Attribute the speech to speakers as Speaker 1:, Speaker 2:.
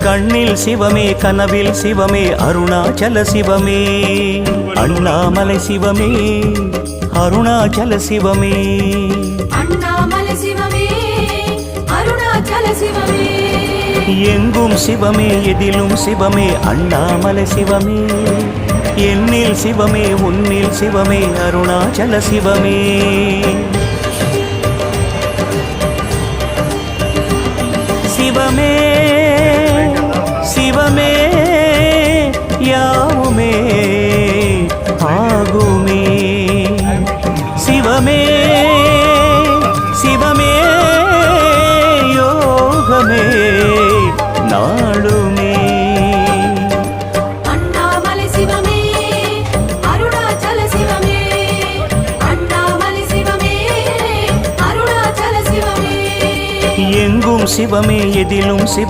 Speaker 1: கண்ணில் சிவமே கனவில் சிவமே அருணாச்சல சிவமே அண்ணாமலை சிவமே அருணாச்சல சிவமே
Speaker 2: அண்ணாமலை சிவமே அருணாச்சல சிவமே
Speaker 1: எங்கும் சிவமே எதிலும் சிவமே அண்ணாமலை சிவமே என்னில் சிவமே உன்னில் சிவமே அருணாச்சல சிவமே சிவமே சிவமே யாவுமே ஆகுமே சிவமே சிவமே யோகமே நாளுமே
Speaker 2: அண்ணாமலை சிவமே அருணாச்சல சிவமே அண்ணாமலை சிவமே அருணாச்சல சிவமே
Speaker 1: எங்கும் சிவமே எதிலும் சிவ